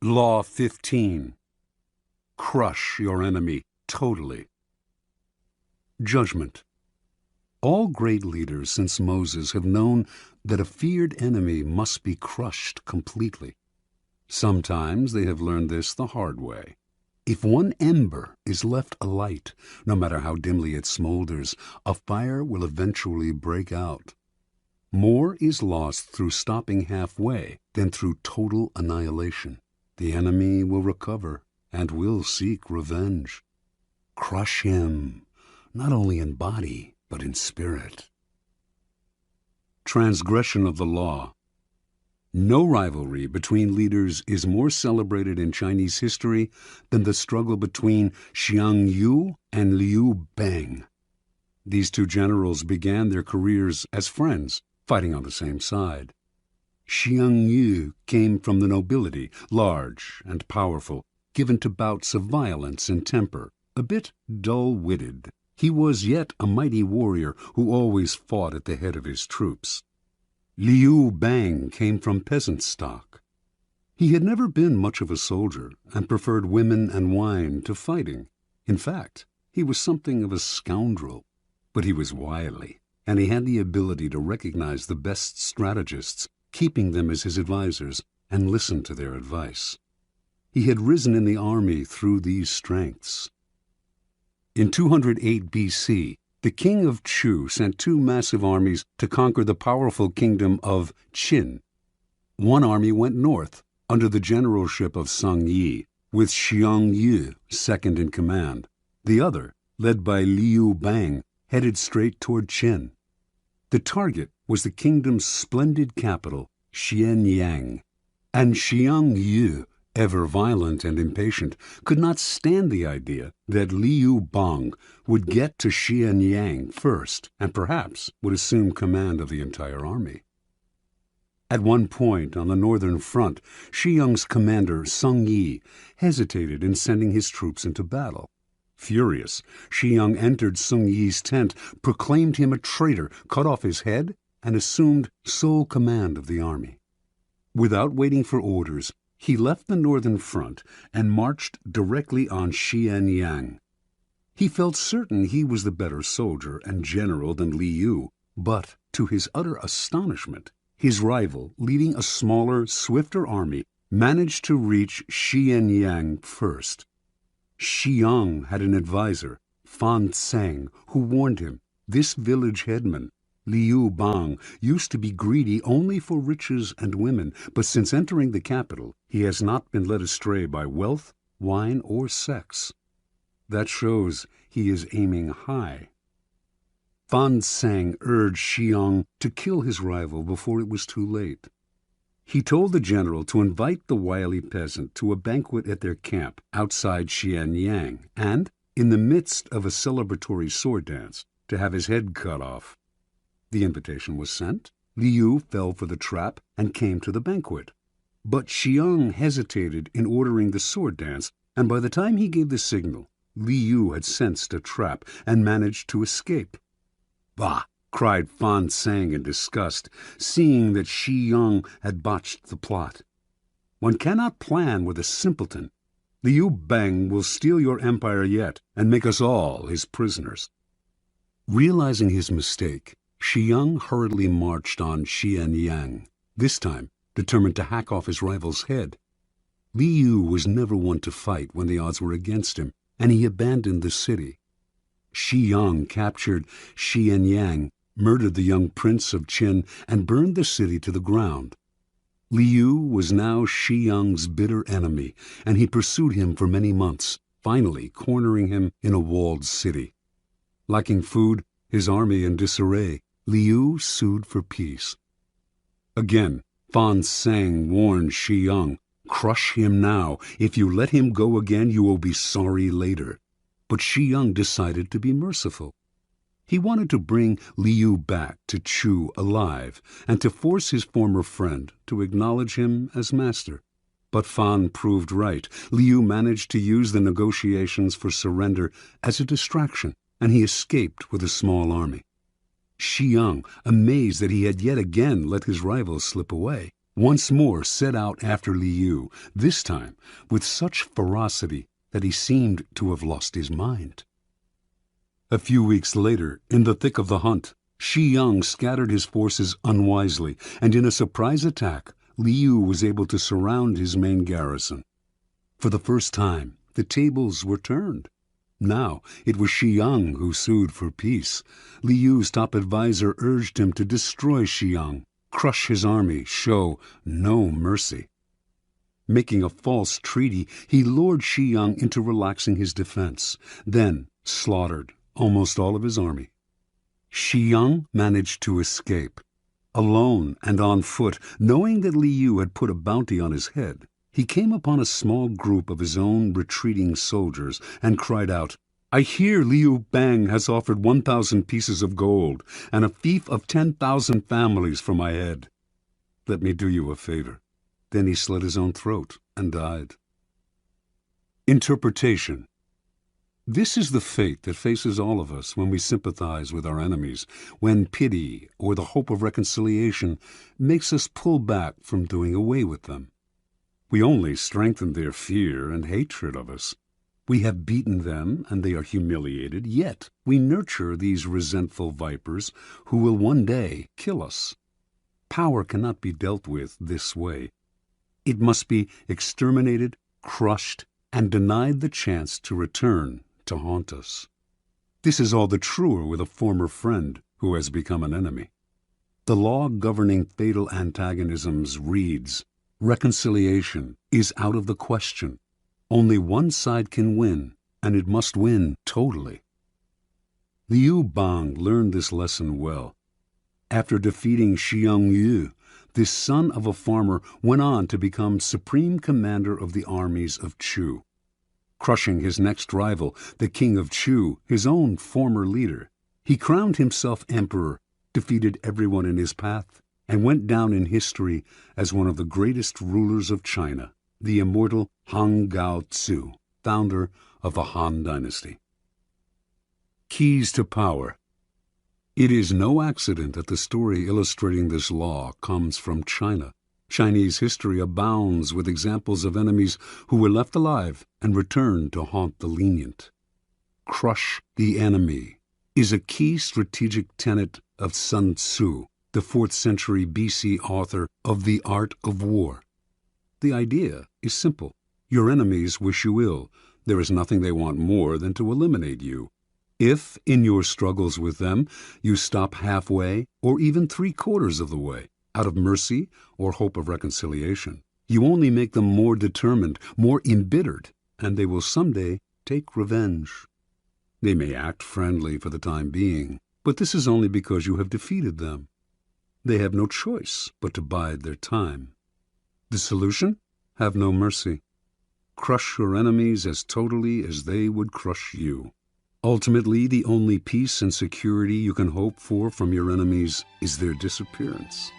Law 15. Crush your enemy totally. Judgment. All great leaders since Moses have known that a feared enemy must be crushed completely. Sometimes they have learned this the hard way. If one ember is left alight, no matter how dimly it smolders, a fire will eventually break out. More is lost through stopping halfway than through total annihilation. The enemy will recover and will seek revenge. Crush him, not only in body, but in spirit. Transgression of the law. No rivalry between leaders is more celebrated in Chinese history than the struggle between Xiang Yu and Liu Bang. These two generals began their careers as friends, fighting on the same side. Xiang Yu came from the nobility, large and powerful, given to bouts of violence and temper, a bit dull-witted. He was yet a mighty warrior who always fought at the head of his troops. Liu Bang came from peasant stock. He had never been much of a soldier and preferred women and wine to fighting. In fact, he was something of a scoundrel, but he was wily, and he had the ability to recognize the best strategists, keeping them as his advisors, and listen to their advice. He had risen in the army through these strengths. In 208 B.C., the king of Chu sent two massive armies to conquer the powerful kingdom of Qin. One army went north, under the generalship of Song Yi, with Xiang Yu second in command. The other, led by Liu Bang, headed straight toward Qin. The target was the kingdom's splendid capital, Xianyang, and Xiang Yu, ever violent and impatient, could not stand the idea that Liu Bang would get to Xianyang first and perhaps would assume command of the entire army. At one point on the northern front, Xiang's commander, Song Yi, hesitated in sending his troops into battle. Furious, Xiang entered Song Yi's tent, proclaimed him a traitor, cut off his head, and assumed sole command of the army. Without waiting for orders, he left the northern front and marched directly on Xianyang. He felt certain he was the better soldier and general than Liu, but to his utter astonishment, his rival, leading a smaller, swifter army, managed to reach Xianyang first. Xiang had an advisor, Fan Tseng, who warned him, this village headman, Liu Bang, used to be greedy only for riches and women, but since entering the capital, he has not been led astray by wealth, wine, or sex. That shows he is aiming high. Fan Tseng urged Xiang to kill his rival before it was too late. He told the general to invite the wily peasant to a banquet at their camp outside Xianyang, and, in the midst of a celebratory sword dance, to have his head cut off. The invitation was sent. Liu fell for the trap and came to the banquet. But Xiang hesitated in ordering the sword dance, and by the time he gave the signal, Liu had sensed a trap and managed to escape. "Bah!" cried Fan Tseng in disgust, seeing that Xiang had botched the plot. "One cannot plan with a simpleton. Liu Bang will steal your empire yet and make us all his prisoners." Realizing his mistake, Xiang hurriedly marched on Xianyang, this time determined to hack off his rival's head. Liu was never one to fight when the odds were against him, and he abandoned the city. Xiang captured Xianyang, murdered the young prince of Qin, and burned the city to the ground. Liu was now Xiang's bitter enemy, and he pursued him for many months, finally cornering him in a walled city. Lacking food, his army in disarray, Liu sued for peace. Again, Fan Tseng warned Xiang, "Crush him now. If you let him go again, you will be sorry later." But Xiang decided to be merciful. He wanted to bring Liu back to Chu alive and to force his former friend to acknowledge him as master. But Fan proved right. Liu managed to use the negotiations for surrender as a distraction, and he escaped with a small army. Xiang, amazed that he had yet again let his rival slip away, once more set out after Liu, this time with such ferocity that he seemed to have lost his mind. A few weeks later, in the thick of the hunt, Shi Yang scattered his forces unwisely, and in a surprise attack, Liu was able to surround his main garrison. For the first time, the tables were turned. Now it was Shi Yang who sued for peace. Liu's top advisor urged him to destroy Shi Yang, crush his army, show no mercy. Making a false treaty, he lured Shi Yang into relaxing his defense, then slaughtered almost all of his army. Shi Yang managed to escape. Alone and on foot, knowing that Liu had put a bounty on his head, he came upon a small group of his own retreating soldiers and cried out, "I hear Liu Bang has offered 1,000 pieces of gold and a fief of 10,000 families for my head. Let me do you a favor." Then he slit his own throat and died. Interpretation. This is the fate that faces all of us when we sympathize with our enemies, when pity or the hope of reconciliation makes us pull back from doing away with them. We only strengthen their fear and hatred of us. We have beaten them and they are humiliated, yet we nurture these resentful vipers who will one day kill us. Power cannot be dealt with this way. It must be exterminated, crushed, and denied the chance to return to haunt us. This is all the truer with a former friend who has become an enemy. The law governing fatal antagonisms reads, "Reconciliation is out of the question. Only one side can win, and it must win totally." Liu Bang learned this lesson well. After defeating Xiang Yu, this son of a farmer went on to become supreme commander of the armies of Chu. Crushing his next rival, the king of Chu, his own former leader, he crowned himself emperor, defeated everyone in his path, and went down in history as one of the greatest rulers of China, the immortal Han Gao-tzu, founder of the Han Dynasty. Keys to Power. It is no accident that the story illustrating this law comes from China. Chinese history abounds with examples of enemies who were left alive and returned to haunt the lenient. Crush the enemy is a key strategic tenet of Sun Tzu, the 4th century BC author of The Art of War. The idea is simple. Your enemies wish you ill. There is nothing they want more than to eliminate you. If, in your struggles with them, you stop halfway or even 3/4 of the way, out of mercy or hope of reconciliation, you only make them more determined, more embittered, and they will someday take revenge. They may act friendly for the time being, but this is only because you have defeated them. They have no choice but to bide their time. The solution? Have no mercy. Crush your enemies as totally as they would crush you. Ultimately, the only peace and security you can hope for from your enemies is their disappearance.